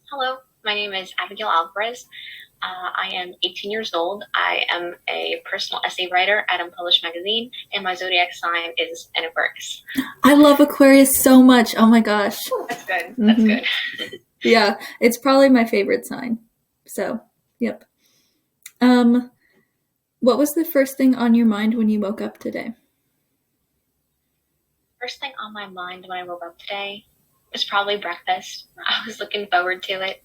Hello, my name is Abigail Alvarez. I am 18 years old. I am a personal essay writer at Unpublished magazine, and my zodiac sign is an Aquarius. I love Aquarius so much. Oh my gosh. That's good. That's good. Yeah, it's probably my favorite sign. So, yep. What was the first thing on your mind when you woke up today? First thing on my mind when I woke up today was probably breakfast. I was looking forward to it.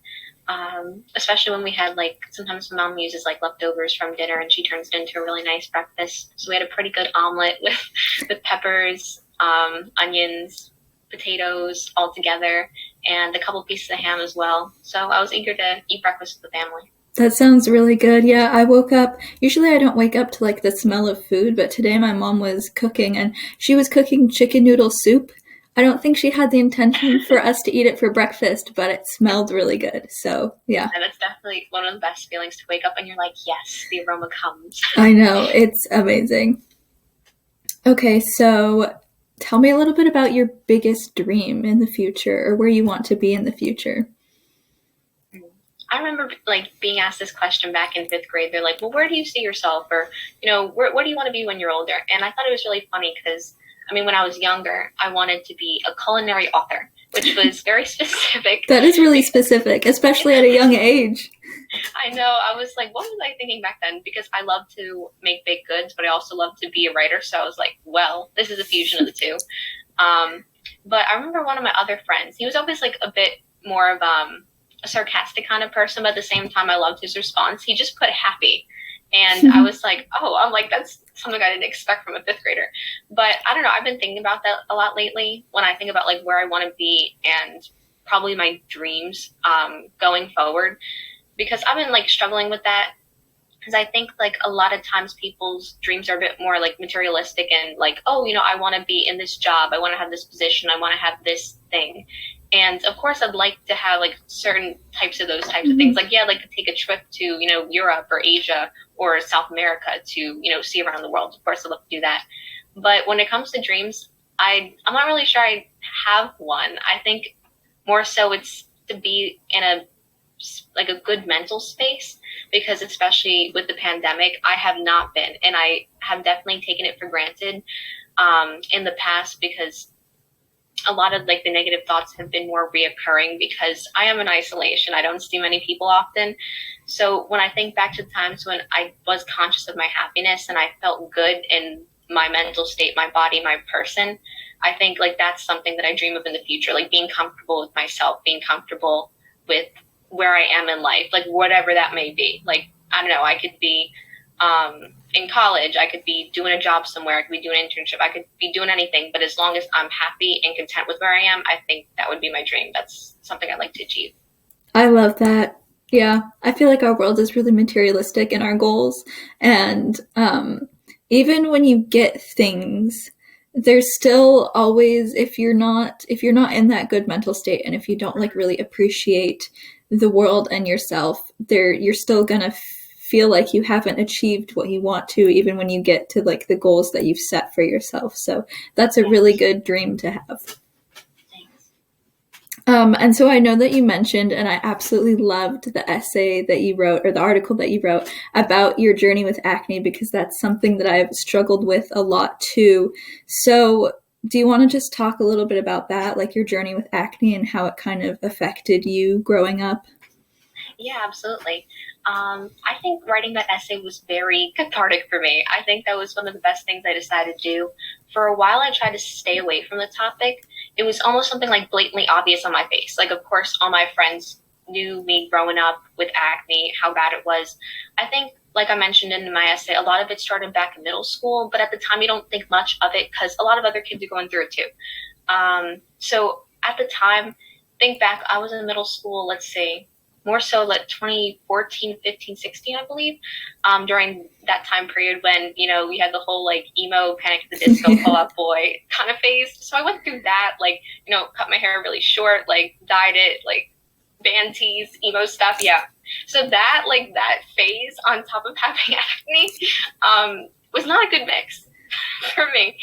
Especially when we had sometimes my mom uses leftovers from dinner and she turns it into a really nice breakfast. So we had a pretty good omelet with peppers, onions, potatoes all together, and a couple pieces of ham as well. So I was eager to eat breakfast with the family. That sounds really good. Yeah, I woke up. Usually I don't wake up to the smell of food, but today my mom was cooking and she was cooking chicken noodle soup. I don't think she had the intention for us to eat it for breakfast, but it smelled really good. So, yeah. And that's definitely one of the best feelings to wake up and you're like, yes, the aroma comes. I know. It's amazing. Okay, so tell me a little bit about your biggest dream in the future or where you want to be in the future. I remember being asked this question back in 5th grade. They're like, well, where do you see yourself? Or, what do you want to be when you're older? And I thought it was really funny because when I was younger, I wanted to be a culinary author, which was very specific. That is really specific, especially at a young age. I know. I was like, what was I thinking back then? Because I love to make baked goods, but I also love to be a writer. So I was like, well, this is a fusion of the two. But I remember one of my other friends, he was always a bit more of a sarcastic kind of person, but at the same time, I loved his response. He just put happy. And I was like, that's something I didn't expect from a 5th grader. But I don't know. I've been thinking about that a lot lately when I think about where I want to be and probably my dreams going forward, because I've been struggling with that. Because I think a lot of times people's dreams are a bit more materialistic and I want to be in this job. I want to have this position. I want to have this thing. And of course, I'd like to have certain types of those types of things. To take a trip to, Europe or Asia or South America to, see around the world. Of course, I'd love to do that. But when it comes to dreams, I'm not really sure I have one. I think more so it's to be in a good mental space, because especially with the pandemic, I have not been, and I have definitely taken it for granted in the past, because a lot of the negative thoughts have been more reoccurring because I am in isolation. I don't see many people often. So when I think back to times when I was conscious of my happiness and I felt good in my mental state, my body, my person, I think that's something that I dream of in the future, being comfortable with myself, being comfortable with where I am in life, whatever that may be. I don't know, I could be in college, I could be doing a job somewhere, I could be doing an internship, I could be doing anything, but as long as I'm happy and content with where I am, I think that would be my dream. That's something I'd like to achieve. I love that. Yeah, I feel like our world is really materialistic in our goals, and even when you get things, there's still always, if you're not in that good mental state, and if you don't really appreciate the world and yourself, you're still gonna feel like you haven't achieved what you want to, even when you get to the goals that you've set for yourself. So that's a really good dream to have. Thanks. And so I know that you mentioned, and I absolutely loved the essay that you wrote, or the article that you wrote about your journey with acne, because that's something that I've struggled with a lot too. So do you want to just talk a little bit about that, your journey with acne and how it kind of affected you growing up? Yeah, absolutely. I think writing that essay was very cathartic for me. I think that was one of the best things I decided to do. For a while, I tried to stay away from the topic. It was almost something blatantly obvious on my face. Of course, all my friends knew me growing up with acne, how bad it was. I think, like I mentioned in my essay, a lot of it started back in middle school, but at the time you don't think much of it because a lot of other kids are going through it too. So at the time, think back, I was in middle school, let's say, more so 2014, 15, 16, I believe, during that time period when, we had the whole emo Panic at the Disco Fall Out Boy kind of phase. So I went through that, cut my hair really short, dyed it, band tees, emo stuff. Yeah. So that, that phase on top of having acne was not a good mix for me.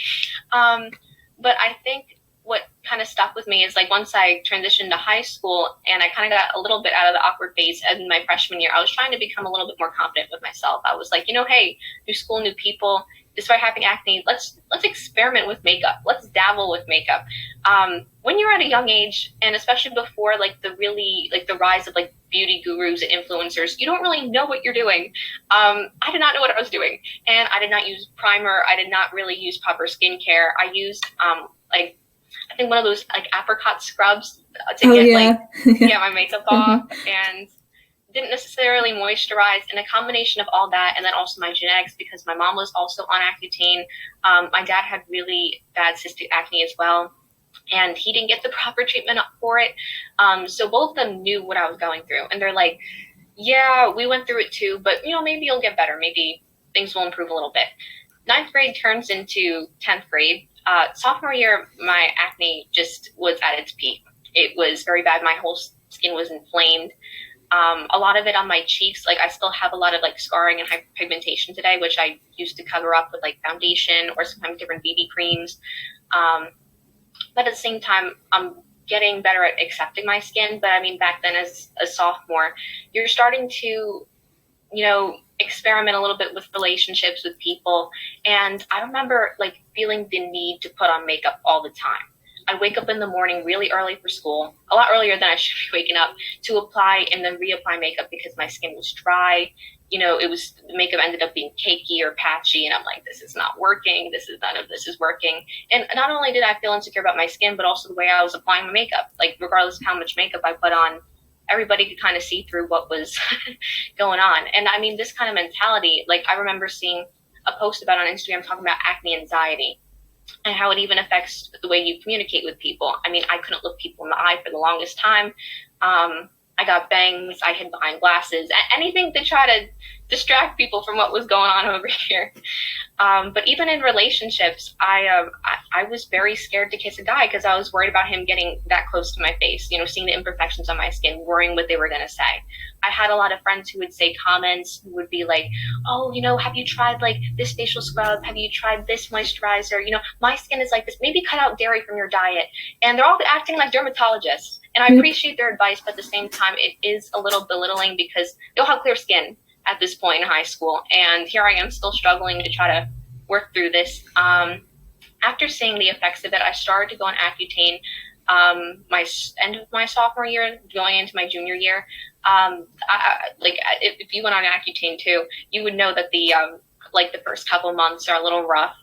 But I think what kind of stuck with me is like once I transitioned to high school and I kind of got a little bit out of the awkward phase in my freshman year, I was trying to become a little bit more confident with myself. I was like, hey, new school, new people. Despite having acne, let's experiment with makeup. Let's dabble with makeup. When you're at a young age, and especially before like the rise of like beauty gurus and influencers, you don't really know what you're doing. I did not know what I was doing, and I did not use primer. I did not really use proper skincare. I used like I think one of those like apricot scrubs to get my makeup off, and didn't necessarily moisturize. And a combination of all that, and then also my genetics, because my mom was also on Accutane. My dad had really bad cystic acne as well, and he didn't get the proper treatment for it. So both of them knew what I was going through, and they're like, yeah, we went through it too, but maybe you'll get better. Maybe things will improve a little bit. 9th grade turns into 10th grade. Sophomore year, my acne just was at its peak. It was very bad. My whole skin was inflamed. A lot of it on my cheeks. Like I still have a lot of like scarring and hyperpigmentation today, which I used to cover up with like foundation or sometimes different BB creams. But at the same time, I'm getting better at accepting my skin. But I mean, back then as a sophomore, you're starting to, experiment a little bit with relationships with people. And I remember like feeling the need to put on makeup all the time. I'd wake up in the morning really early for school, a lot earlier than I should be waking up, to apply and then reapply makeup because my skin was dry. The makeup ended up being cakey or patchy, and I'm like, this is not working. None of this is working. And not only did I feel insecure about my skin, but also the way I was applying my makeup. Like regardless of how much makeup I put on, everybody could kind of see through what was going on. And I mean, this kind of mentality, like I remember seeing a post about on Instagram talking about acne anxiety and how it even affects the way you communicate with people. I mean, I couldn't look people in the eye for the longest time. I got bangs, I hid behind glasses, anything to try to distract people from what was going on over here. But even in relationships, I was very scared to kiss a guy because I was worried about him getting that close to my face, seeing the imperfections on my skin, worrying what they were going to say. I had a lot of friends who would say comments who would be like, oh, have you tried like this facial scrub? Have you tried this moisturizer? My skin is like this. Maybe cut out dairy from your diet. And they're all acting like dermatologists. And I appreciate their advice, but at the same time, it is a little belittling because they all have clear skin at this point in high school. And here I am still struggling to try to work through this. After seeing the effects of it, I started to go on Accutane my end of my sophomore year, going into my junior year. If you went on Accutane too, you would know that the first couple months are a little rough.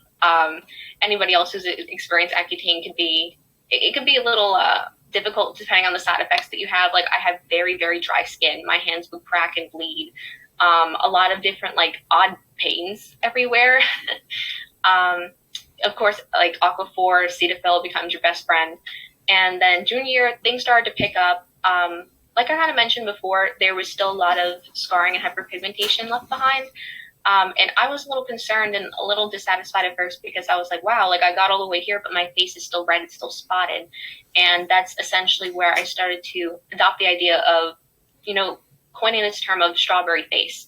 Anybody else who's experienced Accutane could be a little difficult depending on the side effects that you have. Like I had very, very dry skin. My hands would crack and bleed. A lot of different like odd pains everywhere. Of course, like Aquaphor, Cetaphil becomes your best friend. And then junior year, things started to pick up. Like I kind of mentioned before, there was still a lot of scarring and hyperpigmentation left behind. And I was a little concerned and a little dissatisfied at first because I was like, wow, like I got all the way here, but my face is still red, it's still spotted. And that's essentially where I started to adopt the idea of, coining this term of strawberry face.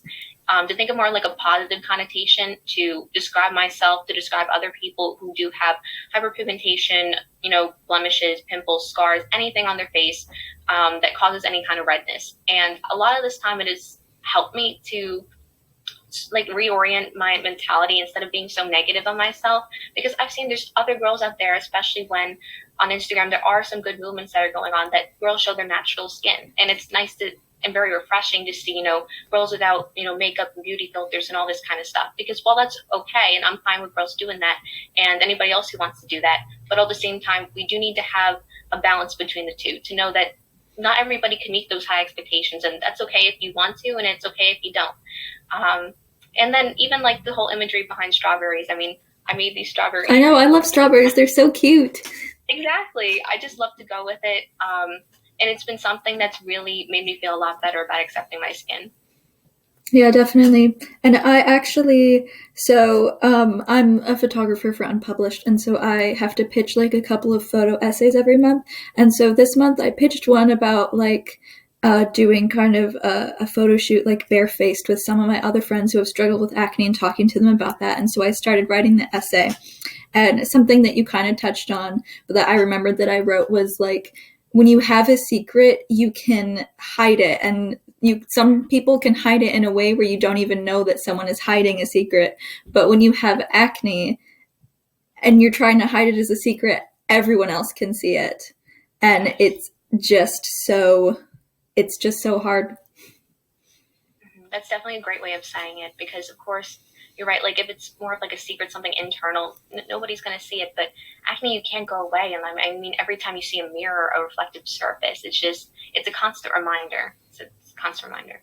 To think of more like a positive connotation to describe myself, to describe other people who do have hyperpigmentation, blemishes, pimples, scars, anything on their face that causes any kind of redness. And a lot of this time it has helped me to like reorient my mentality instead of being so negative on myself, because I've seen there's other girls out there, especially when on Instagram there are some good movements that are going on that girls show their natural skin, and it's nice to and very refreshing to see, girls without, makeup and beauty filters and all this kind of stuff. Because while that's okay, and I'm fine with girls doing that, and anybody else who wants to do that, but at the same time, we do need to have a balance between the two to know that not everybody can meet those high expectations, and that's okay if you want to, and it's okay if you don't. And then even like the whole imagery behind strawberries. I mean, I made these strawberries. I know, I love strawberries. They're so cute. Exactly. I just love to go with it. And it's been something that's really made me feel a lot better about accepting my skin. Yeah, definitely. And I actually, I'm a photographer for Unpublished, and so I have to pitch like a couple of photo essays every month. And so this month I pitched one about like doing kind of a photo shoot like barefaced with some of my other friends who have struggled with acne and talking to them about that. And so I started writing the essay. And something that you kind of touched on, but that I remembered that I wrote was like, when you have a secret, you can hide it. And some people can hide it in a way where you don't even know that someone is hiding a secret. But when you have acne and you're trying to hide it as a secret, everyone else can see it. And just so it's just so hard. That's definitely a great way of saying it, because of course you're right. Like if it's more of like a secret, something internal, nobody's going to see it. But acne, you can't go away. And I mean, every time you see a mirror, a reflective surface, it's a constant reminder. It's a constant reminder.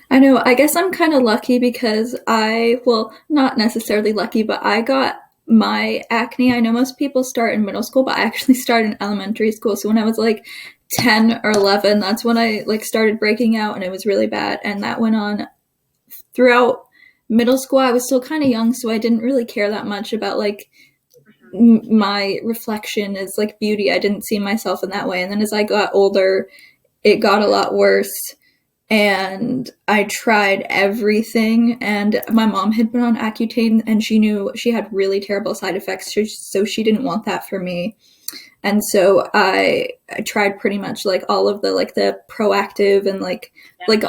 I know. I guess I'm kind of lucky because well, not necessarily lucky, but I got my acne. I know most people start in middle school, but I actually started in elementary school. So when I was like 10 or 11, that's when I like started breaking out, and it was really bad. And that went on throughout middle school. I was still kind of young, so I didn't really care that much about like my reflection as like beauty. I didn't see myself in that way. And then as I got older, it got a lot worse. And I tried everything, and my mom had been on Accutane, and she knew she had really terrible side effects, so she didn't want that for me. And so I tried pretty much like all of the Proactive and like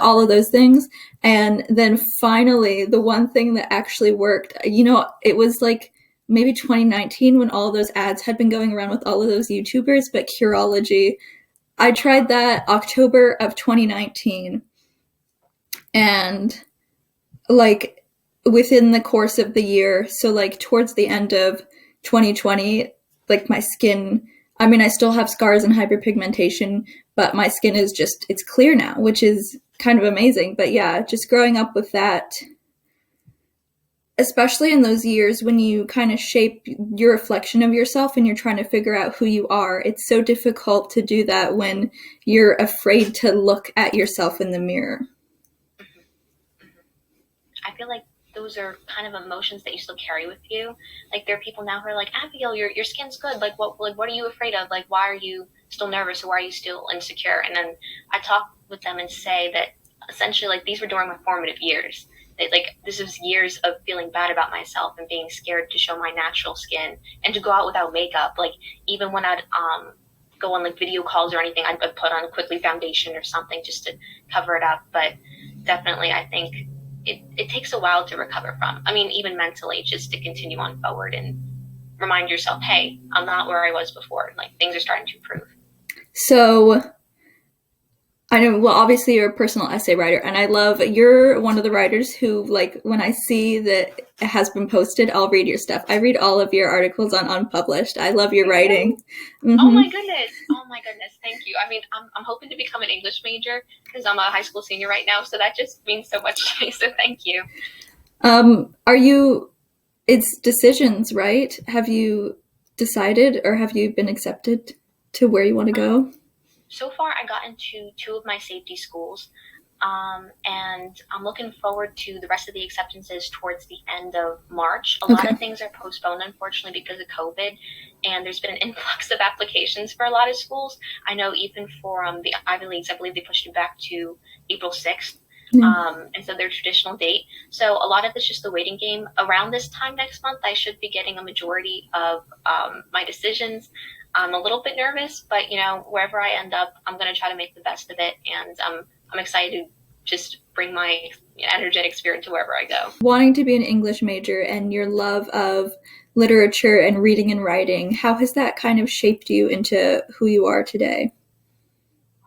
all of those things. And then finally, the one thing that actually worked, it was like maybe 2019 when all of those ads had been going around with all of those YouTubers, but Curology, I tried that October of 2019. And like within the course of the year, so like towards the end of 2020, like my skin, I mean, I still have scars and hyperpigmentation, but my skin is it's clear now, which is kind of amazing. But yeah, just growing up with that, especially in those years when you kind of shape your reflection of yourself and you're trying to figure out who you are, it's so difficult to do that when you're afraid to look at yourself in the mirror. I feel like those are kind of emotions that you still carry with you. Like there are people now who are like, Abigail, your skin's good. Like what are you afraid of? Like why are you still nervous, or why are you still insecure? And then I talk with them and say that essentially like these were during my formative years. That like this was years of feeling bad about myself and being scared to show my natural skin and to go out without makeup. Like even when I'd go on like video calls or anything, I'd put on quickly foundation or something just to cover it up. But definitely I think it takes a while to recover from. I mean, even mentally, just to continue on forward and remind yourself, hey, I'm not where I was before. Like things are starting to improve. So I know, well, obviously you're a personal essay writer, and you're one of the writers who, like, when I see that it has been posted, I'll read your stuff. I read all of your articles on Unpublished. I love your writing. Mm-hmm. Oh my goodness. Thank you. I mean, I'm hoping to become an English major because I'm a high school senior right now. So that just means so much to me. So thank you. It's decisions, right? Have you decided, or have you been accepted to where you want to go? So far, I got into 2 of my safety schools, and I'm looking forward to the rest of the acceptances towards the end of March. A lot of things are postponed, unfortunately, because of COVID, and there's been an influx of applications for a lot of schools. I know even for the Ivy Leagues, I believe they pushed it back to April 6th. Instead of their traditional date. So a lot of it's just the waiting game. Around this time next month, I should be getting a majority of my decisions. I'm a little bit nervous, but wherever I end up, I'm going to try to make the best of it. And I'm excited to just bring my energetic spirit to wherever I go. Wanting to be an English major and your love of literature and reading and writing, how has that kind of shaped you into who you are today?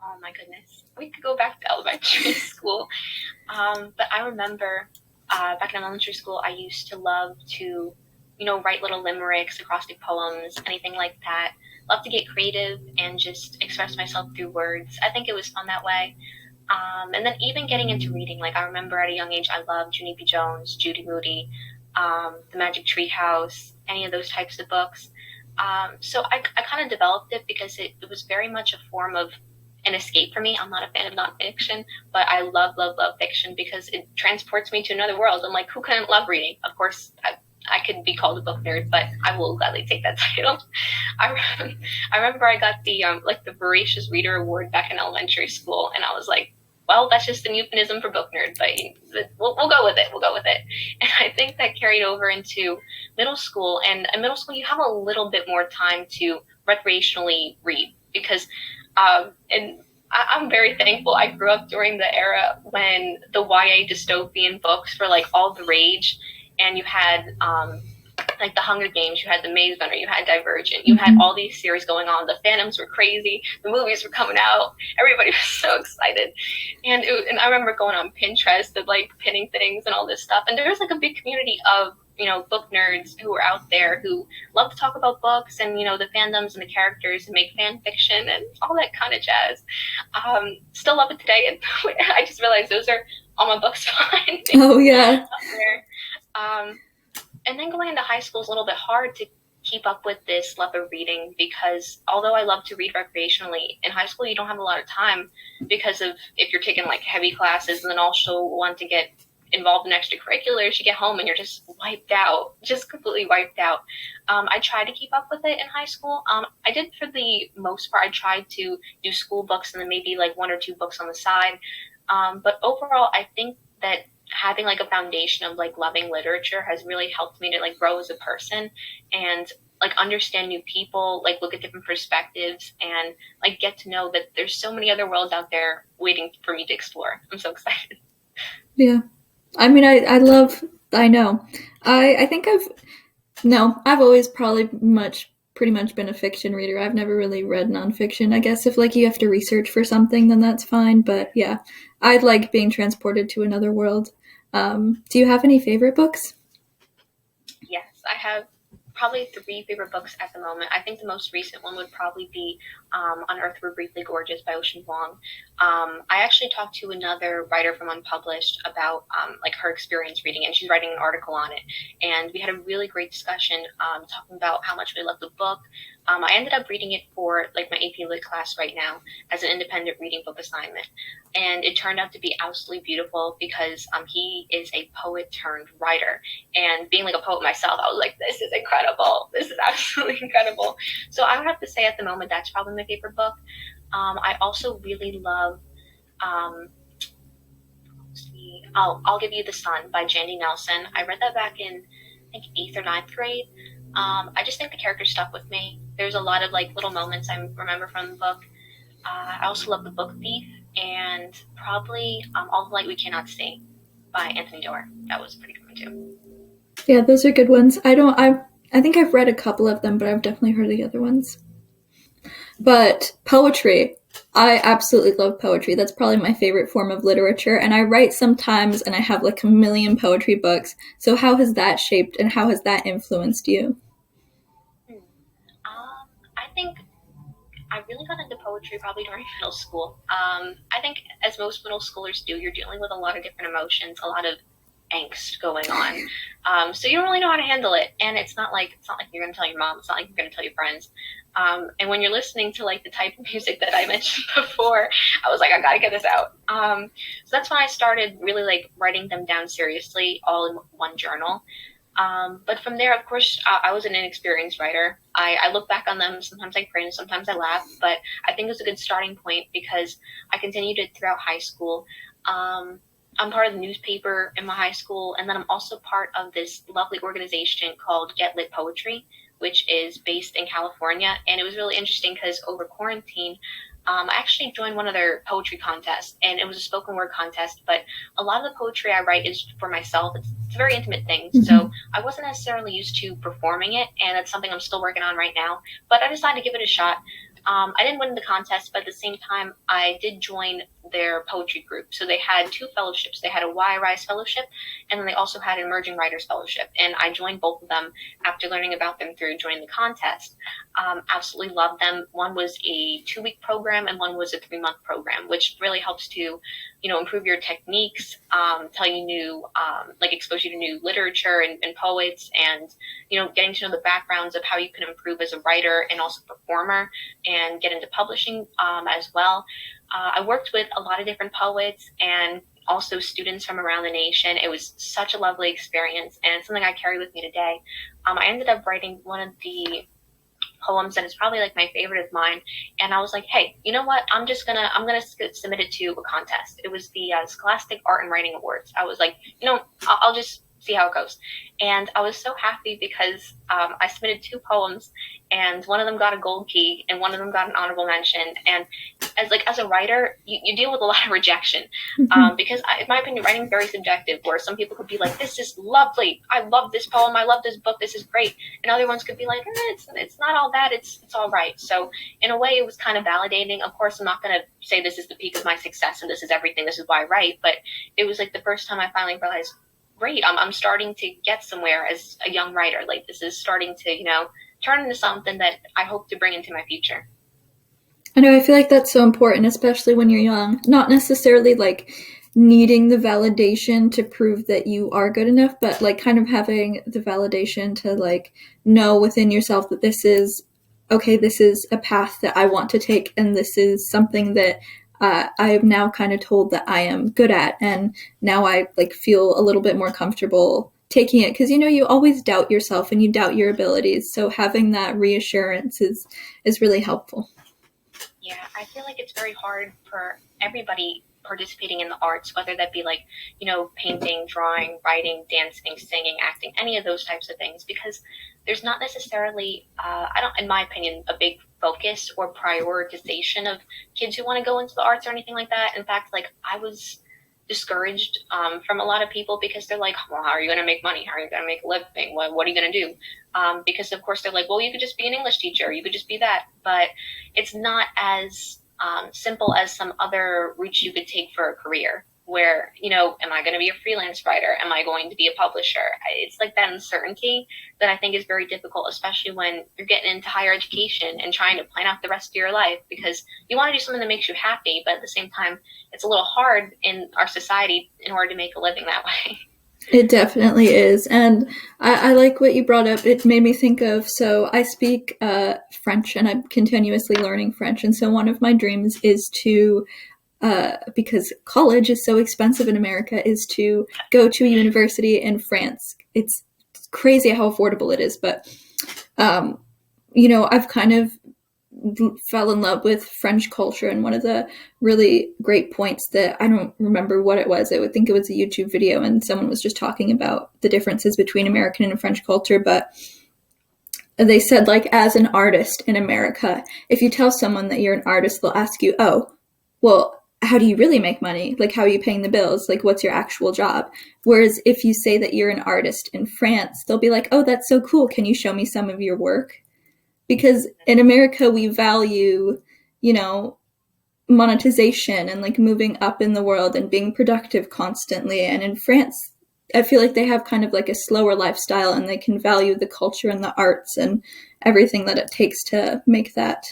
Oh my goodness. We could go back to elementary school. But I remember back in elementary school, I used to love to, write little limericks, acrostic poems, anything like that. Love to get creative and just express myself through words. I think it was fun that way. And then even getting into reading, like I remember at a young age, I loved Junie B. Jones, Judy Moody, The Magic Tree House, any of those types of books. So I kind of developed it because it was very much a form of an escape for me. I'm not a fan of nonfiction, but I love fiction because it transports me to another world. And like, who couldn't love reading? Of course, I could be called a book nerd, but I will gladly take that title. I remember I got the Voracious Reader Award back in elementary school, and I was like well, that's just a euphemism for book nerd, but we'll go with it. We'll go with it. And I think that carried over into middle school. And in middle school, you have a little bit more time to recreationally read because, and I'm very thankful I grew up during the era when the YA dystopian books were like all the rage, and you had like the Hunger Games, you had the Maze Runner, you had Divergent, you had all these series going on. The fandoms were crazy, the movies were coming out, everybody was so excited, and I remember going on Pinterest and like pinning things and all this stuff. And there was like a big community of book nerds who were out there who love to talk about books and the fandoms and the characters and make fan fiction and all that kind of jazz. Still love it today, and I just realized those are all my books behind me. Oh yeah. And then going into high school is a little bit hard to keep up with this love of reading because although I love to read recreationally, in high school you don't have a lot of time because of if you're taking like heavy classes and then also want to get involved in extracurriculars, you get home and you're just wiped out, just completely wiped out. I tried to keep up with it in high school. I did for the most part. I tried to do school books and then maybe like 1 or 2 books on the side. But overall, I think that having like a foundation of like loving literature has really helped me to like grow as a person and like understand new people, like look at different perspectives and like get to know that there's so many other worlds out there waiting for me to explore. I'm so excited. Yeah. I mean, I know. I think I've always pretty much been a fiction reader. I've never really read nonfiction. I guess if like you have to research for something, then that's fine. But yeah, I'd like being transported to another world. Do you have any favorite books? Yes, I have probably 3 favorite books at the moment. I think the most recent one would probably be On Earth We're Briefly Gorgeous by Ocean Vuong. I actually talked to another writer from Unpublished about like her experience reading it, and she's writing an article on it. And we had a really great discussion talking about how much we loved the book. I ended up reading it for like my AP Lit class right now as an independent reading book assignment. And it turned out to be absolutely beautiful because he is a poet turned writer. And being like a poet myself, I was like, this is incredible. This is absolutely incredible. So I would have to say at the moment, that's probably my favorite book. I also really love, I'll Give You the Sun by Jandy Nelson. I read that back in, I think, 8th or 9th grade. I just think the character stuck with me. There's a lot of like little moments I remember from the book. I also love The Book Thief and probably All the Light We Cannot See by Anthony Doerr. That was a pretty good one too. Yeah, those are good ones. I think I've read a couple of them, but I've definitely heard the other ones. But poetry, I absolutely love poetry. That's probably my favorite form of literature. And I write sometimes and I have like a million poetry books. So how has that shaped and how has that influenced you? I think I really got into poetry probably during middle school. I think as most middle schoolers do, you're dealing with a lot of different emotions, a lot of angst going on. So you don't really know how to handle it. And it's not like you're going to tell your mom. It's not like you're going to tell your friends. And when you're listening to like the type of music that I mentioned before, I was like, I got to get this out. So that's when I started really like writing them down seriously, all in one journal. But from there, of course, I was an inexperienced writer. I look back on them. Sometimes I cringe, sometimes I laugh, but I think it was a good starting point because I continued it throughout high school. I'm part of the newspaper in my high school, and then I'm also part of this lovely organization called Get Lit Poetry, which is based in California. And it was really interesting because over quarantine, I actually joined one of their poetry contests, and it was a spoken word contest, but a lot of the poetry I write is for myself. It's a very intimate thing, so I wasn't necessarily used to performing it, and it's something I'm still working on right now, but I decided to give it a shot. I didn't win the contest, but at the same time, I did join their poetry group. So they had 2 fellowships. They had a Why Rise Fellowship, and then they also had an Emerging Writers Fellowship. And I joined both of them after learning about them through joining the contest. Absolutely loved them. One was a 2-week program, and one was a 3-month program, which really helps to, improve your techniques, tell you new, expose you to new literature and poets, and, getting to know the backgrounds of how you can improve as a writer and also performer and get into publishing as well. I worked with a lot of different poets and also students from around the nation. It was such a lovely experience and something I carry with me today. I ended up writing one of the poems that is probably like my favorite of mine. And I was like, hey, you know what? I'm gonna submit it to a contest. It was the Scholastic Art and Writing Awards. I was like, I'll just see how it goes. And I was so happy because I submitted 2 poems, and one of them got a gold key, and one of them got an honorable mention. And as a writer, you deal with a lot of rejection, because in my opinion, writing is very subjective. Where some people could be like, "This is lovely. I love this poem. I love this book. This is great," and other ones could be like, "It's not all that. It's all right." So in a way, it was kind of validating. Of course, I'm not going to say this is the peak of my success and this is everything. This is why I write. But it was like the first time I finally realized, great, I'm starting to get somewhere as a young writer. Like this is starting to turn into something that I hope to bring into my future. I know, I feel like that's so important, especially when you're young. Not necessarily like needing the validation to prove that you are good enough, but like kind of having the validation to like know within yourself that this is a path that I want to take, and this is something that I am now kind of told that I am good at, and now I like feel a little bit more comfortable taking it, because you always doubt yourself and you doubt your abilities, so having that reassurance is really helpful. Yeah, I feel like it's very hard for everybody participating in the arts, whether that be like, painting, drawing, writing, dancing, singing, acting, any of those types of things, because there's not necessarily, in my opinion, a big focus or prioritization of kids who want to go into the arts or anything like that. In fact, like I was discouraged from a lot of people because they're like, well, how are you going to make money? How are you going to make a living? What are you going to do? Because of course they're like, well, you could just be an English teacher. You could just be that. But it's not as simple as some other routes you could take for a career where, am I going to be a freelance writer? Am I going to be a publisher? It's like that uncertainty that I think is very difficult, especially when you're getting into higher education and trying to plan out the rest of your life, because you want to do something that makes you happy, but at the same time, it's a little hard in our society in order to make a living that way. It definitely is. And I like what you brought up. It made me think of, so I speak French and I'm continuously learning French. And so one of my dreams is to, because college is so expensive in America, is to go to a university in France. It's crazy how affordable it is. But, I've kind of fell in love with French culture, and one of the really great points that I don't remember what it was, I would think it was a YouTube video, and someone was just talking about the differences between American and French culture, but they said, like, as an artist in America, if you tell someone that you're an artist, they'll ask you, oh, well, how do you really make money? Like, how are you paying the bills? Like, what's your actual job? Whereas if you say that you're an artist in France, they'll be like, oh, that's so cool. Can you show me some of your work? Because in America, we value, monetization and like moving up in the world and being productive constantly. And in France, I feel like they have kind of like a slower lifestyle, and they can value the culture and the arts and everything that it takes to make that.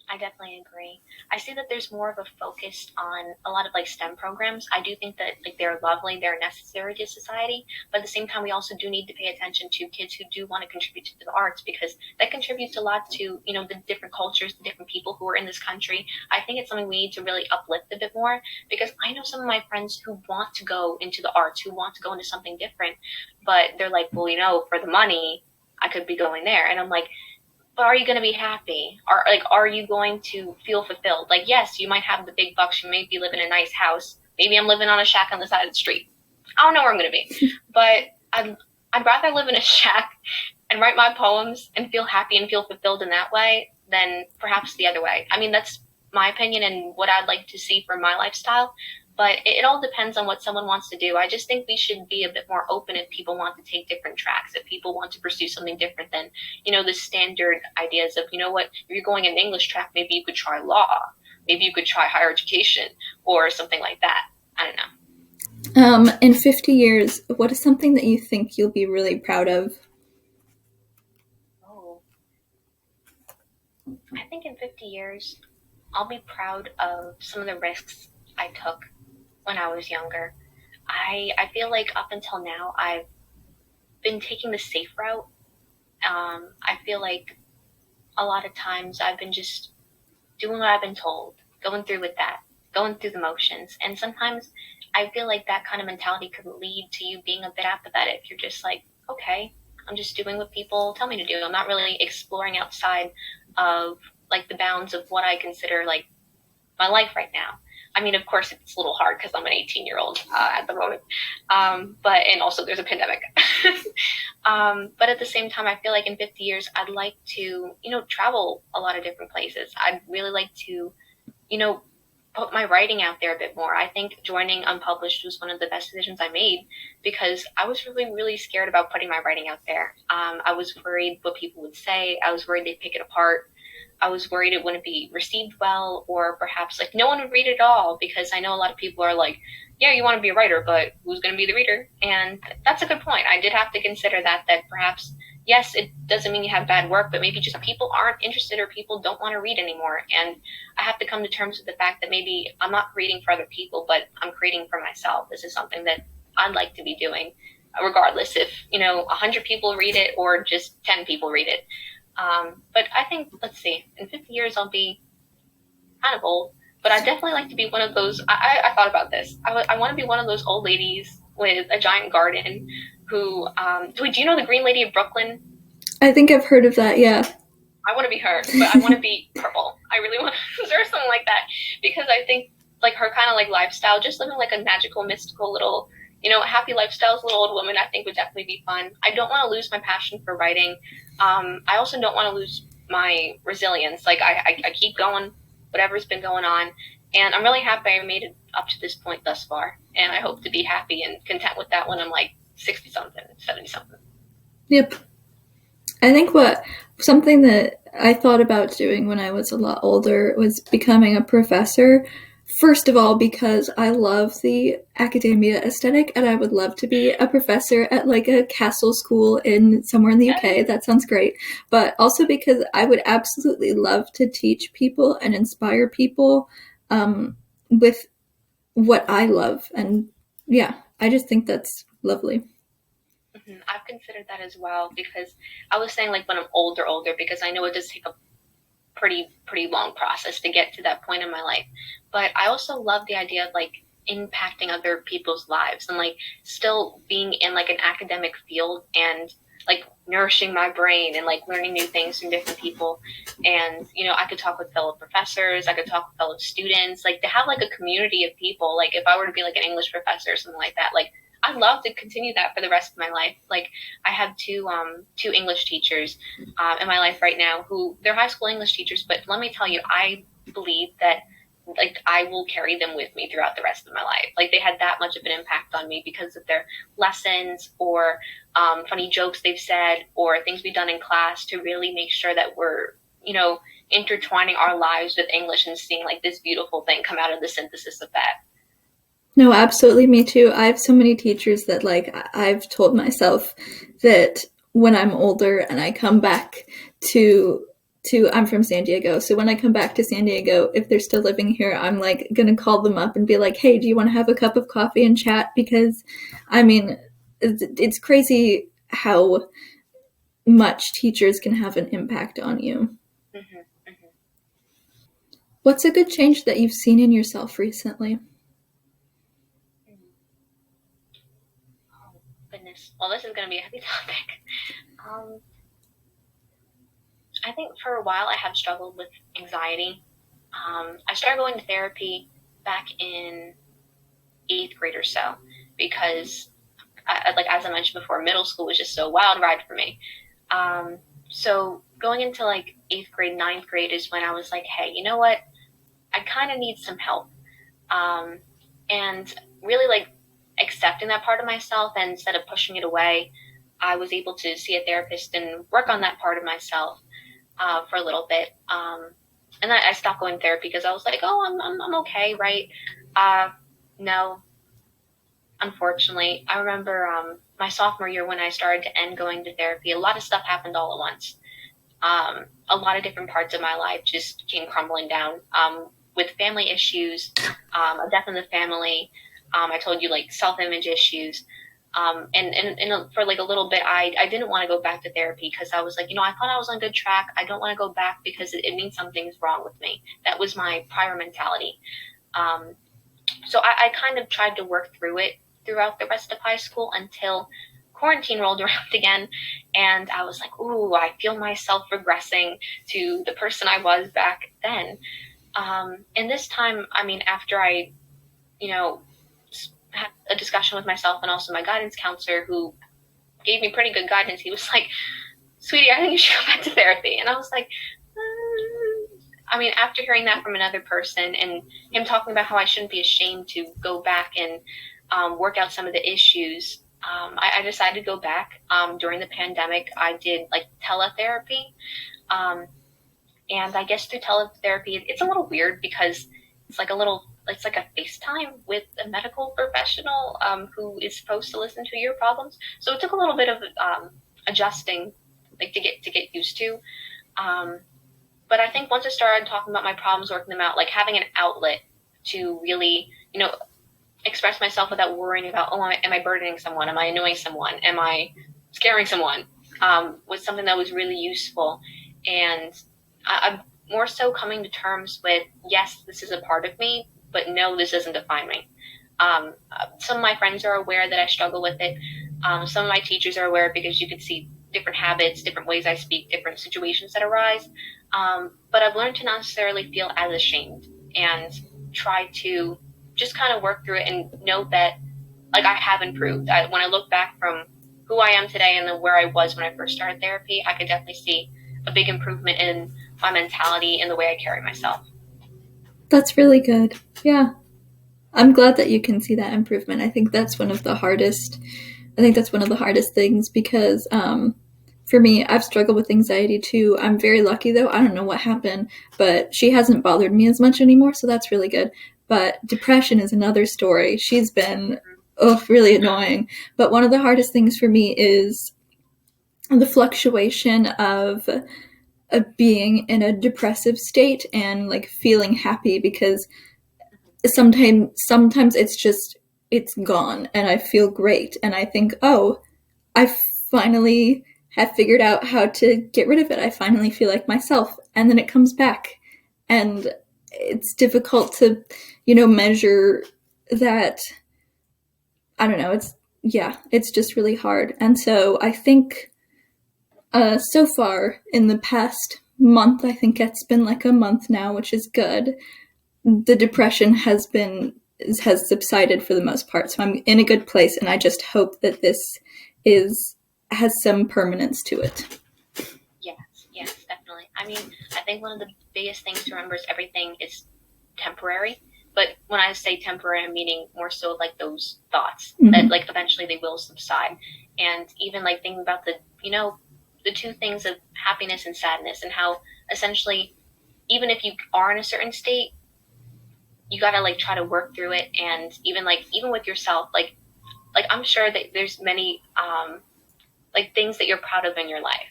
I definitely agree. I see that there's more of a focus on a lot of like STEM programs. I do think that like they're lovely, they're necessary to society, but at the same time, we also do need to pay attention to kids who do want to contribute to the arts, because that contributes a lot to the different cultures, the different people who are in this country. I think it's something we need to really uplift a bit more, because I know some of my friends who want to go into the arts, who want to go into something different, but they're like, well, for the money, I could be going there, and I'm like, but are you going to be happy? Are you going to feel fulfilled? Like, yes, you might have the big bucks. You may be living in a nice house. Maybe I'm living on a shack on the side of the street. I don't know where I'm going to be. But I'd rather live in a shack and write my poems and feel happy and feel fulfilled in that way than perhaps the other way. I mean, that's my opinion and what I'd like to see for my lifestyle. But it all depends on what someone wants to do. I just think we should be a bit more open if people want to take different tracks, if people want to pursue something different than, the standard ideas of, if you're going an English track, maybe you could try law, maybe you could try higher education or something like that. I don't know. In 50 years, what is something that you think you'll be really proud of? Oh, I think in 50 years, I'll be proud of some of the risks I took when I was younger. I feel like up until now, I've been taking the safe route. I feel like a lot of times I've been just doing what I've been told, going through with that, going through the motions. And sometimes I feel like that kind of mentality could lead to you being a bit apathetic. You're just like, okay, I'm just doing what people tell me to do. I'm not really exploring outside of like the bounds of what I consider like my life right now. I mean, of course, it's a little hard because I'm an 18-year-old at the moment. And also there's a pandemic. But at the same time, I feel like in 50 years, I'd like to, travel a lot of different places. I'd really like to, you know, put my writing out there a bit more. I think joining Unpublished was one of the best decisions I made because I was really, really scared about putting my writing out there. I was worried what people would say. I was worried they'd pick it apart. I was worried it wouldn't be received well, or perhaps like no one would read it at all, because I know a lot of people are like, yeah, you want to be a writer, but who's going to be the reader? And that's a good point. I did have to consider that perhaps, yes, it doesn't mean you have bad work, but maybe just people aren't interested or people don't want to read anymore. And I have to come to terms with the fact that maybe I'm not creating for other people, but I'm creating for myself. This is something that I'd like to be doing, regardless if, 100 people read it or just 10 people read it. But I think, let's see, in 50 years, I'll be kind of old, but I'd definitely like to be one of those. I thought about this. I want to be one of those old ladies with a giant garden who, do you know the Green Lady of Brooklyn? I think I've heard of that, yeah. I want to be her, but I want to be purple. I really want to or something like that, because I think like her kind of like lifestyle, just living like a magical, mystical little, happy lifestyle as a little old woman, I think would definitely be fun. I don't want to lose my passion for writing. I also don't want to lose my resilience. Like I keep going, whatever's been going on, and I'm really happy I made it up to this point thus far, and I hope to be happy and content with that when I'm like 60 something, 70 something. Yep. I think something that I thought about doing when I was a lot older was becoming a professor. First of all, because I love the academia aesthetic and I would love to be a professor at like a castle school somewhere in the UK. That sounds great. But also because I would absolutely love to teach people and inspire people with what I love. And yeah, I just think that's lovely. Mm-hmm. I've considered that as well, because I was saying like when I'm older, because I know it does take a pretty long process to get to that point in my life. But I also love the idea of like impacting other people's lives and like still being in like an academic field and like nourishing my brain and like learning new things from different people. And I could talk with fellow professors, I could talk with fellow students, like to have like a community of people. Like if I were to be like an English professor or something like that, like I'd love to continue that for the rest of my life. Like I have two English teachers in my life right now who they're high school English teachers, but let me tell you, I believe that like I will carry them with me throughout the rest of my life. Like they had that much of an impact on me because of their lessons or funny jokes they've said or things we've done in class to really make sure that we're, intertwining our lives with English and seeing like this beautiful thing come out of the synthesis of that. No, absolutely. Me too. I have so many teachers that like I've told myself that when I'm older and I come back to I'm from San Diego. So when I come back to San Diego, if they're still living here, I'm like going to call them up and be like, "Hey, do you want to have a cup of coffee and chat?" Because I mean, it's crazy how much teachers can have an impact on you. Mm-hmm, mm-hmm. What's a good change that you've seen in yourself recently? Oh, goodness. Well, this is going to be a heavy topic. Um, I think for a while I have struggled with anxiety. I started going to therapy back in 8th grade or so because, like as I mentioned before, middle school was just so wild ride for me. So going into like 8th grade, 9th grade is when I was like, hey, you know what? I kind of need some help. Um, and really like accepting that part of myself, and instead of pushing it away, I was able to see a therapist and work on that part of myself for a little bit. And then I stopped going to therapy because I was like, oh, I'm okay, right? No, unfortunately. I remember my sophomore year when I started to end going to therapy, a lot of stuff happened all at once. A lot of different parts of my life just came crumbling down with family issues, a death in the family. I told you like self-image issues. And for like a little bit, I didn't want to go back to therapy because I was like, I thought I was on good track. I don't want to go back because it means something's wrong with me. That was my prior mentality. So I kind of tried to work through it throughout the rest of high school until quarantine rolled around again, and I was like, ooh, I feel myself regressing to the person I was back then. And this time, I mean, after I, you know, had a discussion with myself and also my guidance counselor, who gave me pretty good guidance, he was like, sweetie, I think you should go back to therapy. And I was like, I mean, after hearing that from another person and him talking about how I shouldn't be ashamed to go back and work out some of the issues, I decided to go back. During the pandemic, I did like teletherapy. And I guess through teletherapy, it's a little weird because it's like a FaceTime with a medical professional who is supposed to listen to your problems. So it took a little bit of adjusting, like to get used to. But I think once I started talking about my problems, working them out, like having an outlet to really, express myself without worrying about, oh, am I burdening someone? Am I annoying someone? Am I scaring someone? Was something that was really useful. And I'm more so coming to terms with, yes, this is a part of me, but no, this doesn't define me. Some of my friends are aware that I struggle with it. Some of my teachers are aware because you can see different habits, different ways I speak, different situations that arise. But I've learned to not necessarily feel as ashamed and try to just kind of work through it and know that, like, I have improved. When I look back from who I am today and then where I was when I first started therapy, I could definitely see a big improvement in my mentality and the way I carry myself. That's really good. Yeah. I'm glad that you can see that improvement. I think that's one of the hardest things because for me, I've struggled with anxiety too. I'm very lucky though. I don't know what happened, but she hasn't bothered me as much anymore, so that's really good. But depression is another story. She's been really annoying. But one of the hardest things for me is the fluctuation of being in a depressive state and like feeling happy, because sometimes it's gone and I feel great and I think, oh, I finally have figured out how to get rid of it. I finally feel like myself, and then it comes back, and it's difficult to measure that. I don't know, it's just really hard. And so I think so far in the past month, I think it's been like a month now, which is good, the depression has subsided for the most part. So I'm in a good place, and I just hope that this has some permanence to it. Yes, definitely. I mean, I think one of the biggest things to remember is everything is temporary. But when I say temporary, I'm meaning more so like those thoughts that like eventually they will subside. And even like thinking about the two things of happiness and sadness, and how essentially even if you are in a certain state, you gotta like try to work through it. And even with yourself, like I'm sure that there's many like things that you're proud of in your life,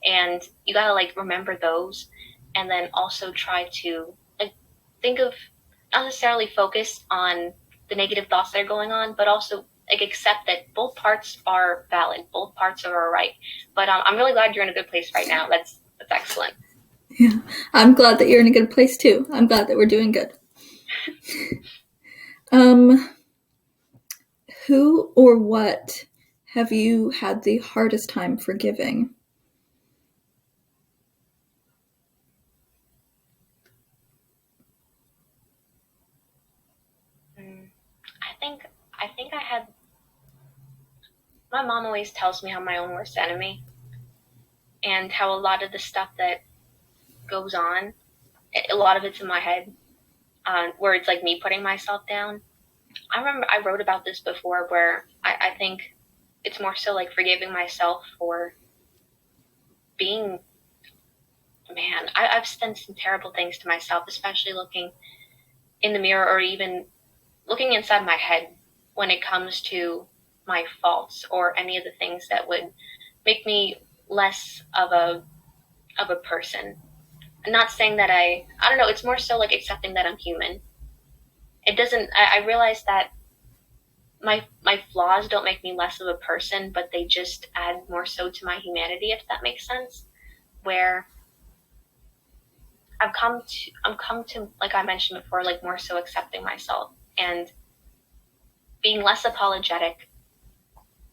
and you gotta like remember those, and then also try to like think of, not necessarily focus on the negative thoughts that are going on, but also like accept that both parts are valid, both parts are right. But I'm really glad you're in a good place right now. That's excellent. Yeah, I'm glad that you're in a good place too. I'm glad that we're doing good. Who or what have you had the hardest time forgiving? I think I had. My mom always tells me how I'm my own worst enemy, and how a lot of the stuff that goes on, a lot of it's in my head, where it's like me putting myself down. I remember I wrote about this before, where I think it's more so like forgiving myself for being, man, I've done some terrible things to myself, especially looking in the mirror or even looking inside my head when it comes to my faults or any of the things that would make me less of a person. I'm not saying that I don't know, it's more so like accepting that I'm human. It doesn't, I realize that my flaws don't make me less of a person, but they just add more so to my humanity, if that makes sense. Where I'm come to, like I mentioned before, like more so accepting myself and being less apologetic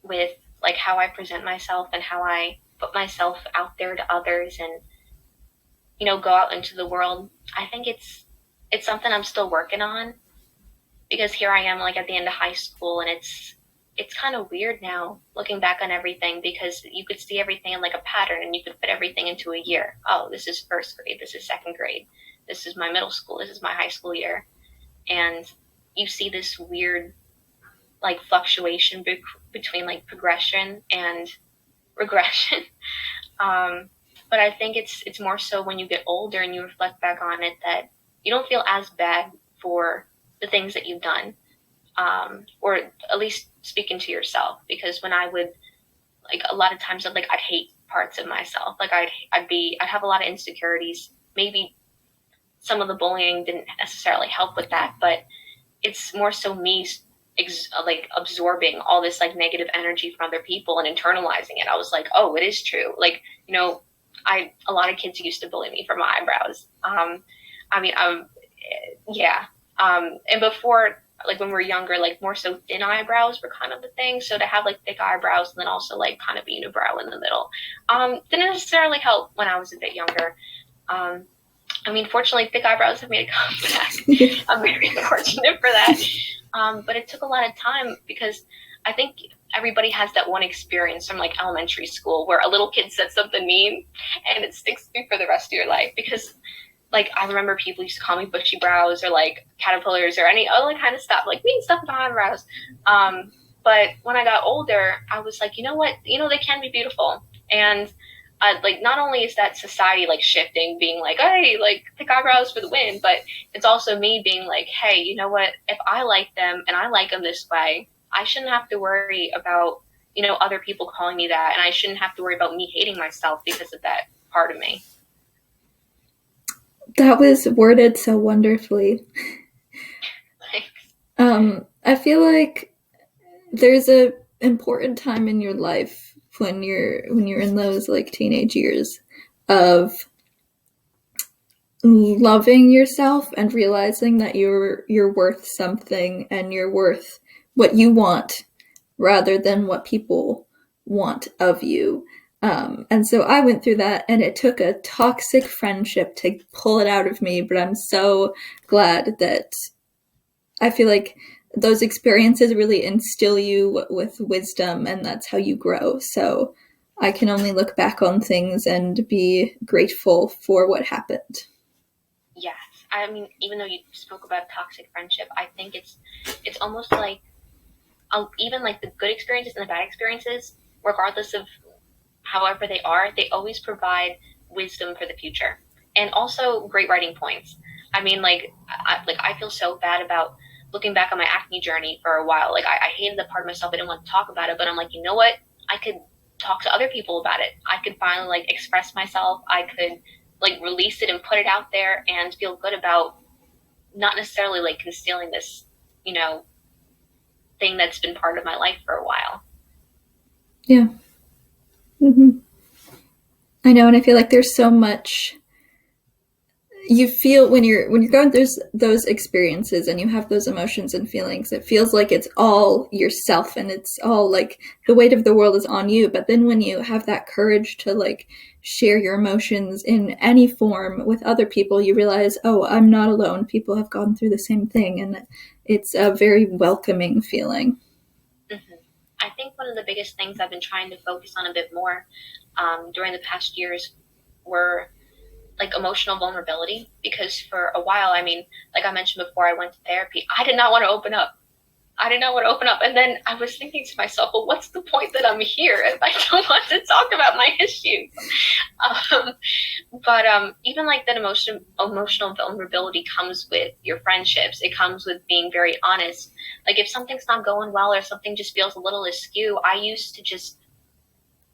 with like how I present myself and how I put myself out there to others and, go out into the world. I think it's something I'm still working on, because here I am like at the end of high school, and it's kind of weird now looking back on everything, because you could see everything in like a pattern and you could fit everything into a year. Oh, this is first grade, this is second grade, this is my middle school, this is my high school year. And you see this weird like fluctuation between like progression and regression. But I think it's more so when you get older and you reflect back on it, that you don't feel as bad for the things that you've done, or at least speaking to yourself. Because when I would, like, a lot of times I'd hate parts of myself. Like I'd have a lot of insecurities. Maybe some of the bullying didn't necessarily help with that, but it's more so me absorbing all this like negative energy from other people and internalizing it. I was like, oh, it is true. Like, a lot of kids used to bully me for my eyebrows. Yeah. And before, like when we were younger, like more so thin eyebrows were kind of the thing. So to have like thick eyebrows and then also like kind of a unibrow in the middle, didn't necessarily help when I was a bit younger. Fortunately, thick eyebrows have made a comeback. I'm very fortunate for that. But it took a lot of time, because I think everybody has that one experience from like elementary school where a little kid said something mean and it sticks with you for the rest of your life. Because like I remember people used to call me bushy brows or like caterpillars or any other kind of stuff, like mean stuff with my eyebrows. But when I got older, I was like, you know what? They can be beautiful. And like not only is that society like shifting, being like, hey, like thick eyebrows for the win, but it's also me being like, hey, you know what? If I like them and I like them this way, I shouldn't have to worry about, other people calling me that. And I shouldn't have to worry about me hating myself because of that part of me. That was worded so wonderfully. Thanks. I feel like there's a important time in your life when you're in those like teenage years of loving yourself and realizing that you're worth something and you're worth what you want rather than what people want of you. And so I went through that, and it took a toxic friendship to pull it out of me, but I'm so glad that I feel like those experiences really instill you with wisdom, and that's how you grow. So I can only look back on things and be grateful for what happened. Yes. Even though you spoke about toxic friendship, I think it's almost like even like the good experiences and the bad experiences, regardless of however they are, they always provide wisdom for the future, and also great writing points. I feel so bad about looking back on my acne journey for a while. Like I hated the part of myself. I didn't want to talk about it, but I'm like, you know what? I could talk to other people about it. I could finally like express myself. I could like release it and put it out there and feel good about not necessarily like concealing this, thing that's been part of my life for a while. Yeah. Mm-hmm. I know, and I feel like there's so much you feel when you're going through those experiences and you have those emotions and feelings. It feels like it's all yourself and it's all like the weight of the world is on you. But then when you have that courage to like share your emotions in any form with other people, you realize, oh, I'm not alone. People have gone through the same thing, and it's a very welcoming feeling. Mm-hmm. I think one of the biggest things I've been trying to focus on a bit more during the past years were like emotional vulnerability, because for a while, like I mentioned before, I went to therapy. I did not want to open up. And then I was thinking to myself, well, what's the point that I'm here if I don't want to talk about my issues? But even like that emotional vulnerability comes with your friendships. It comes with being very honest. Like if something's not going well or something just feels a little askew, I used to just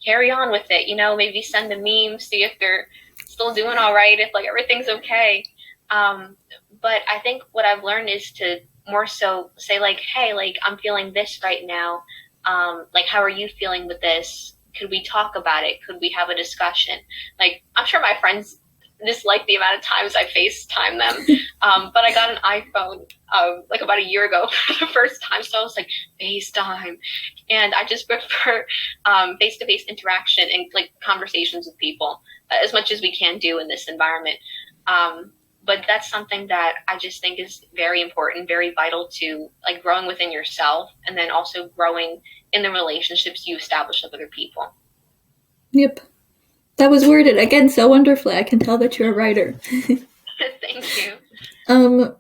carry on with it, maybe send a meme, see if they're still doing all right, if like everything's okay. But I think what I've learned is to more so say like, hey, like I'm feeling this right now. Like, how are you feeling with this? Could we talk about it? Could we have a discussion? Like, I'm sure my friends dislike the amount of times I FaceTime them. But I got an iPhone like about a year ago for the first time, so I was like, FaceTime, and I just prefer face-to-face interaction and like conversations with people as much as we can do in this environment. But that's something that I just think is very important, very vital to like growing within yourself, and then also growing in the relationships you establish with other people. Yep. That was worded again so wonderfully. I can tell that you're a writer. Thank you.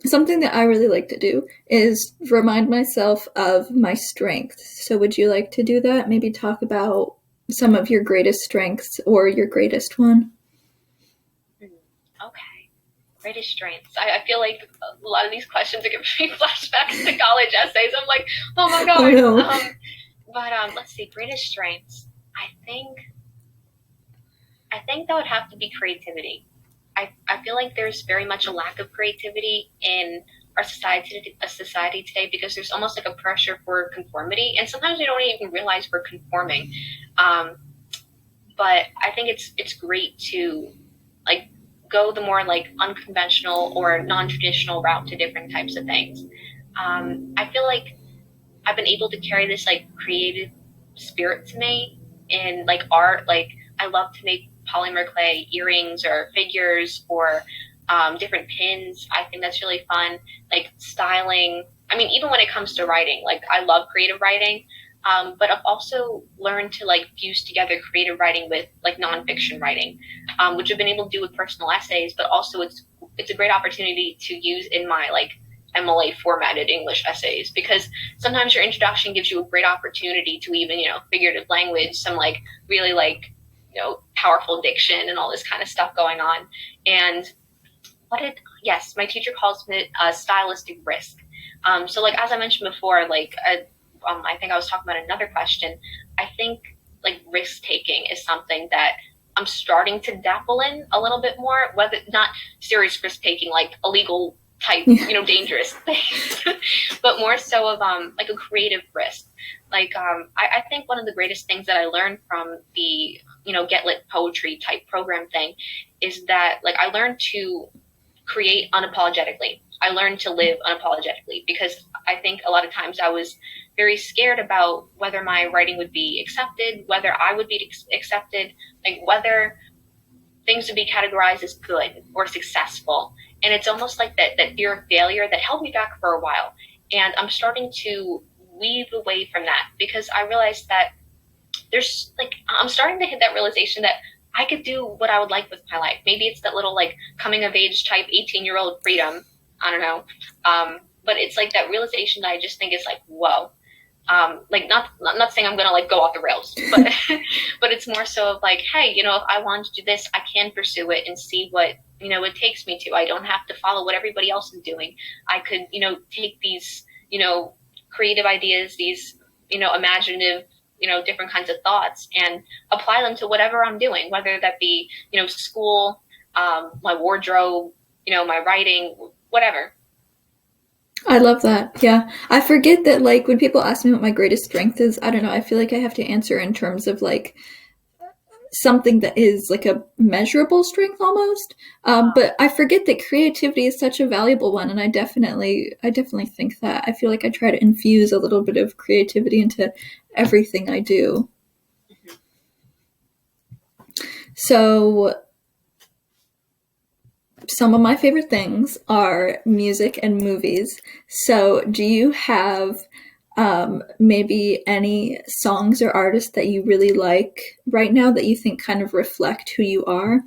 Something that I really like to do is remind myself of my strengths. So would you like to do that? Maybe talk about some of your greatest strengths or your greatest one? Okay. Greatest strengths. I feel like a lot of these questions are giving me flashbacks to college essays. I'm like, oh my god. Oh, no. But let's see, greatest strengths. I think that would have to be creativity. I feel like there's very much a lack of creativity in our society today, because there's almost like a pressure for conformity, and sometimes we don't even realize we're conforming. But I think it's great to like go the more like unconventional or non-traditional route to different types of things. I feel like I've been able to carry this like creative spirit to me in like art. Like I love to make polymer clay earrings or figures or different pins. I think that's really fun. Like styling. I mean, even when it comes to writing, like I love creative writing. But I've also learned to like fuse together creative writing with like nonfiction writing, which I've been able to do with personal essays. But also, it's a great opportunity to use in my like MLA formatted English essays, because sometimes your introduction gives you a great opportunity to even figurative language, some like really like powerful diction and all this kind of stuff going on. And yes, my teacher calls it a stylistic risk. So like as I mentioned before, like I think I was talking about another question. I think like risk taking is something that I'm starting to dabble in a little bit more, whether not serious risk taking, like illegal type, dangerous things, but more so of like a creative risk. Like I think one of the greatest things that I learned from the Get Lit poetry type program thing is that like I learned to create unapologetically. I learned to live unapologetically, because I think a lot of times I was very scared about whether my writing would be accepted, whether I would be accepted, like whether things would be categorized as good or successful. And it's almost like that fear of failure that held me back for a while. And I'm starting to weave away from that, because I realized that I'm starting to hit that realization that I could do what I would like with my life. Maybe it's that little like coming of age type 18-year-old freedom. I don't know. But it's like that realization that I just think is like, whoa. Like I'm not saying I'm gonna like go off the rails, but but it's more so of like, hey, if I want to do this, I can pursue it and see what it takes me to. I don't have to follow what everybody else is doing. I could take these creative ideas, these imaginative different kinds of thoughts, and apply them to whatever I'm doing, whether that be school, my wardrobe, my writing, whatever. I love that. Yeah. I forget that, like, when people ask me what my greatest strength is, I don't know, I feel like I have to answer in terms of, like, something that is, like, a measurable strength almost. But I forget that creativity is such a valuable one, and I definitely think that. I feel like I try to infuse a little bit of creativity into everything I do. So some of my favorite things are music and movies. So do you have maybe any songs or artists that you really like right now that you think kind of reflect who you are?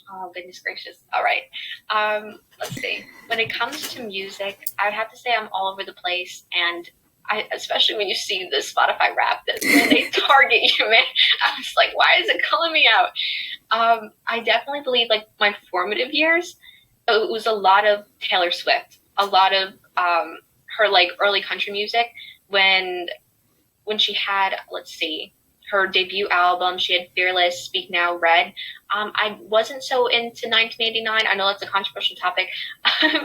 Oh, goodness gracious. All right. Let's see. When it comes to music, I would have to say I'm all over the place. And especially when you see the Spotify rap, that when they target you, man, I was like, why is it calling me out? I definitely believe like my formative years, it was a lot of Taylor Swift, a lot of her like early country music when she had, let's see, her debut album. She had Fearless, Speak Now, Red. I wasn't so into 1989. I know that's a controversial topic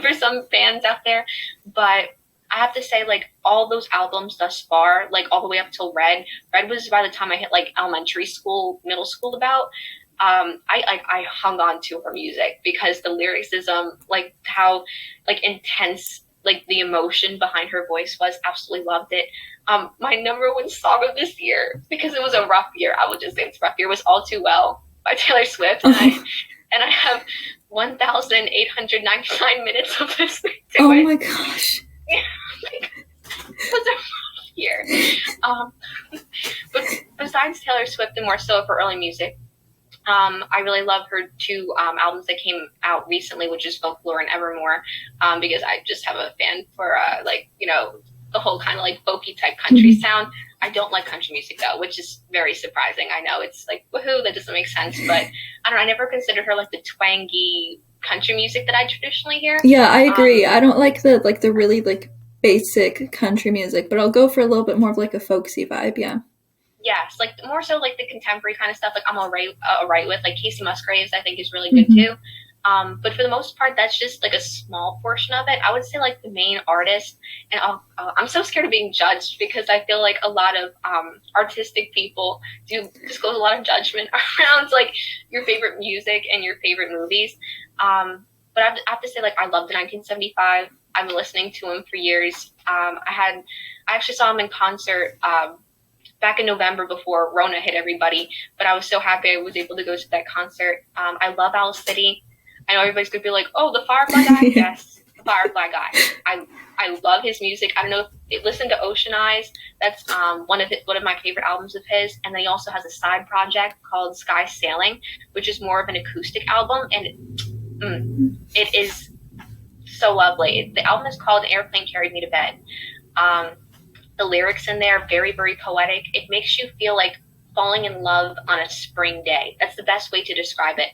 for some fans out there, but I have to say, like, all those albums thus far, like all the way up till Red was by the time I hit like elementary school, middle school about. I hung on to her music because the lyricism, like how like intense like the emotion behind her voice was, absolutely loved it. My number one song of this year, because it was a rough year, I would just say it's a rough year, was All Too Well by Taylor Swift. And I have 1,899 minutes of listening to it. Oh my gosh. Like, it was a rough year. But besides Taylor Swift and more so of her early music, I really love her two albums that came out recently, which is Folklore and Evermore, because I just have a fan for like, you know, the whole kind of like folky type country sound. I don't like country music though, which is very surprising. I know it's like, woohoo, that doesn't make sense, but I don't know, I never considered her like the twangy country music that I traditionally hear. Yeah, I agree. I don't like the really like basic country music, but I'll go for a little bit more of like a folksy vibe. Yeah. Yes, like more so like the contemporary kind of stuff. Like I'm all right with like Casey Musgraves. I think is really good too. But for the most part, that's just like a small portion of it. I would say like the main artist, and I'm so scared of being judged because I feel like a lot of artistic people do disclose a lot of judgment around like your favorite music and your favorite movies. But I have to say like I love the 1975. I've been listening to him for years. I actually saw him in concert back in November before Rona hit everybody, but I was so happy I was able to go to that concert. I love Owl City. I know everybody's going to be like, oh, the Firefly guy? Yes, the Firefly guy. I love his music. I don't know if you listen to Ocean Eyes. That's one of my favorite albums of his. And then he also has a side project called Sky Sailing, which is more of an acoustic album. And it is so lovely. The album is called Airplane Carried Me to Bed. The lyrics in there, very, very poetic. It makes you feel like falling in love on a spring day. That's the best way to describe it.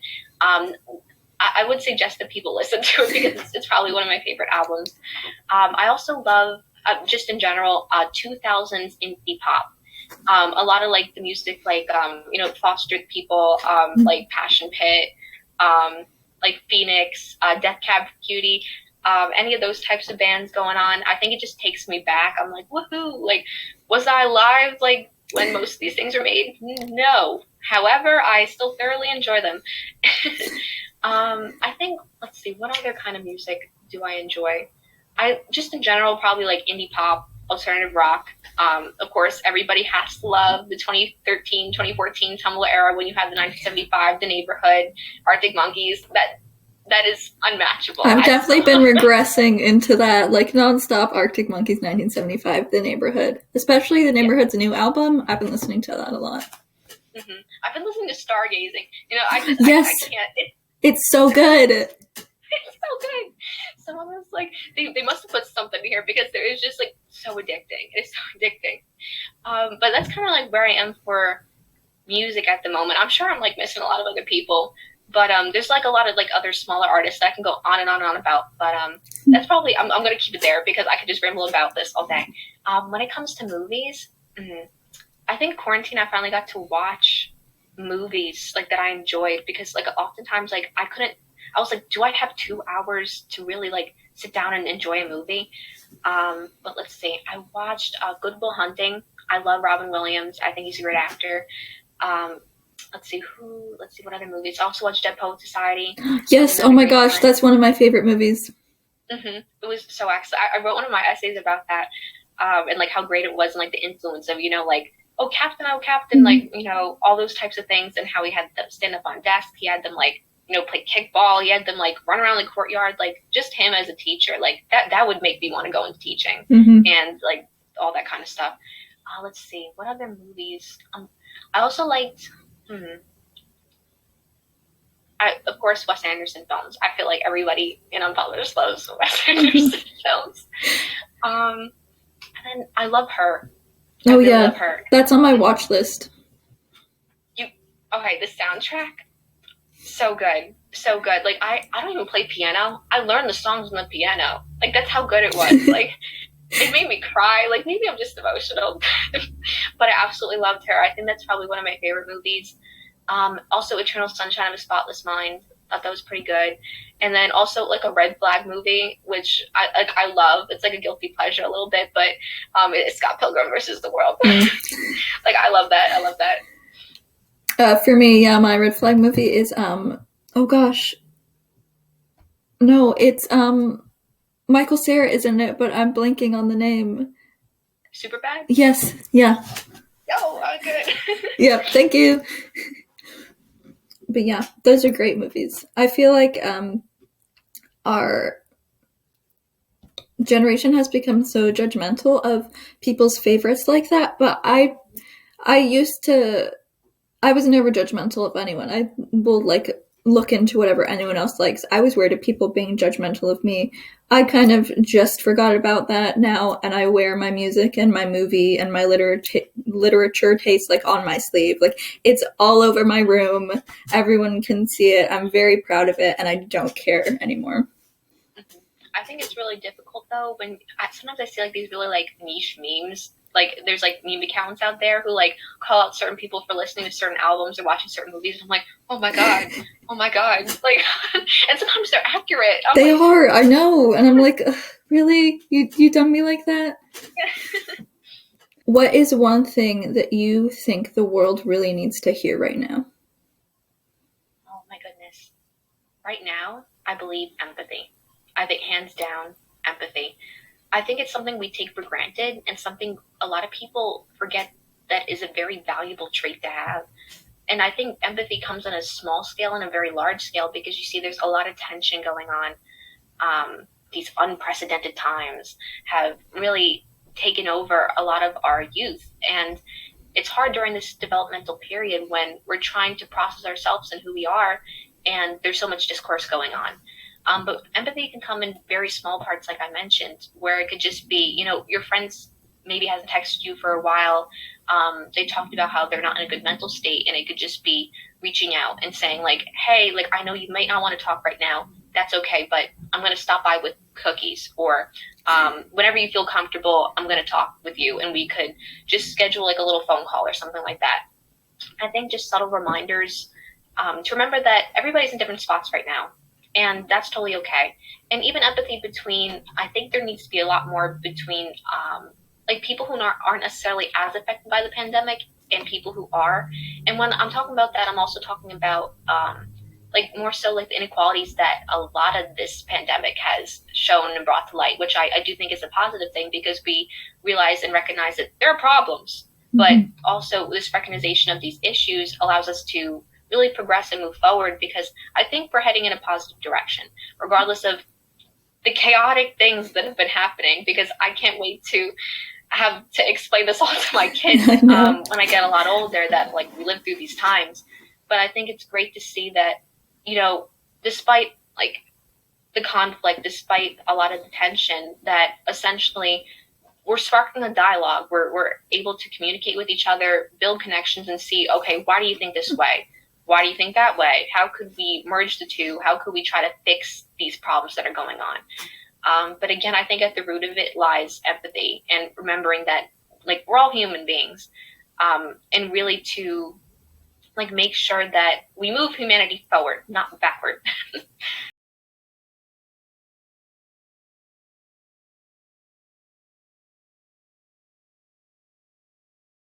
I would suggest that people listen to it because it's probably one of my favorite albums. I also love, just in general, 2000s indie pop. A lot of like the music, like, you know, Fostered People, like Passion Pit, like Phoenix, Death Cab for Cutie. Any of those types of bands going on, I think it just takes me back. I'm like, woohoo! Like, was I alive like when most of these things were made? No. However, I still thoroughly enjoy them. I think, let's see, what other kind of music do I enjoy? I just in general probably like indie pop, alternative rock. Of course, everybody has to love the 2013, 2014 Tumblr era when you had the 1975, The Neighborhood, Arctic Monkeys. That is unmatchable. I've definitely been regressing into that, like nonstop Arctic Monkeys 1975, The Neighborhood. Especially The Neighborhood's new album. I've been listening to that a lot. I've been listening to Stargazing. You know, I can't. It's so good. It's so good. Someone was like, they must have put something here because it is just like so addicting. It's so addicting. But that's kind of like where I am for music at the moment. I'm sure I'm like missing a lot of other people. But there's like a lot of like other smaller artists that I can go on and on and on about. But that's probably, I'm going to keep it there because I could just ramble about this all day. When it comes to movies, I think quarantine I finally got to watch movies like that I enjoyed because like oftentimes like I was like, do I have 2 hours to really like sit down and enjoy a movie? But let's see. I watched Good Will Hunting. I love Robin Williams. I think he's a great actor. Let's see what other movies. I also watched Dead Poet Society. Yes, oh my gosh, that's one of my favorite movies. It was so excellent. I wrote one of my essays about that, and like how great it was and like the influence of, you know, like, oh Captain, like, you know, all those types of things and how he had them stand up on desks. He had them like, you know, play kickball. He had them like run around the courtyard. Like just him as a teacher, like that would make me want to go into teaching and like all that kind of stuff. Let's see, what other movies? I also liked. Of course, Wes Anderson films. I feel like everybody in Unpublished loves Wes Anderson films. And then I love Her. I really love Her. That's on my watch list. Okay, the soundtrack, so good, so good. Like I don't even play piano. I learned the songs on the piano. Like that's how good it was. Like it made me cry. Like maybe I'm just emotional, but I absolutely loved Her. I think that's probably one of my favorite movies. Also Eternal Sunshine of a Spotless Mind. Thought that was pretty good. And then also like a Red Flag movie, which I love. It's like a guilty pleasure a little bit, but it's Scott Pilgrim versus the World. Like I love that. For me, yeah, my red flag movie is oh gosh, no, it's Michael Cera is in it, but I'm blanking on the name. Super bad? Yes, yeah, Oh, good. yeah. Thank you. But yeah, those are great movies. I feel like our generation has become so judgmental of people's favorites like that, but I used to I was never judgmental of anyone. I will like look into whatever anyone else likes. I was worried of people being judgmental of me. I kind of just forgot about that now, and I wear my music and my movie and my literature taste like on my sleeve. Like it's all over my room. Everyone can see it. I'm very proud of it, and I don't care anymore. I think it's really difficult though when sometimes I see like these really like niche memes. Like there's like meme accounts out there who like call out certain people for listening to certain albums or watching certain movies. I'm like, oh my god, like, and sometimes they're accurate. They are, I know, and I'm like, really, you done me like that? What is one thing that you think the world really needs to hear right now? Oh my goodness, right now I believe empathy. I think hands down empathy. I think it's something we take for granted and something a lot of people forget that is a very valuable trait to have. And I think empathy comes on a small scale and a very large scale because you see there's a lot of tension going on. These unprecedented times have really taken over a lot of our youth. And it's hard during this developmental period when we're trying to process ourselves and who we are, and there's so much discourse going on. But empathy can come in very small parts, like I mentioned, where it could just be, your friends maybe hasn't texted you for a while. They talked about how they're not in a good mental state, and it could just be reaching out and saying like, hey, like I know you might not want to talk right now. That's okay, but I'm going to stop by with cookies, or whenever you feel comfortable, I'm going to talk with you, and we could just schedule like a little phone call or something like that. I think just subtle reminders to remember that everybody's in different spots right now, and that's totally okay. And even empathy between, I think there needs to be a lot more between like people who aren't necessarily as affected by the pandemic and people who are. And when I'm talking about that, I'm also talking about like more so like the inequalities that a lot of this pandemic has shown and brought to light, which I do think is a positive thing because we realize and recognize that there are problems, but also this recognition of these issues allows us to really progress and move forward, because I think we're heading in a positive direction, regardless of the chaotic things that have been happening, because I can't wait to have to explain this all to my kids when I get a lot older, that like we lived through these times. But I think it's great to see that, despite like the conflict, despite a lot of the tension, that essentially we're sparking a dialogue. We're able to communicate with each other, build connections, and see, okay, why do you think this way? Why do you think that way? How could we merge the two? How could we try to fix these problems that are going on? But again, I think at the root of it lies empathy and remembering that like we're all human beings, and really to like make sure that we move humanity forward, not backward.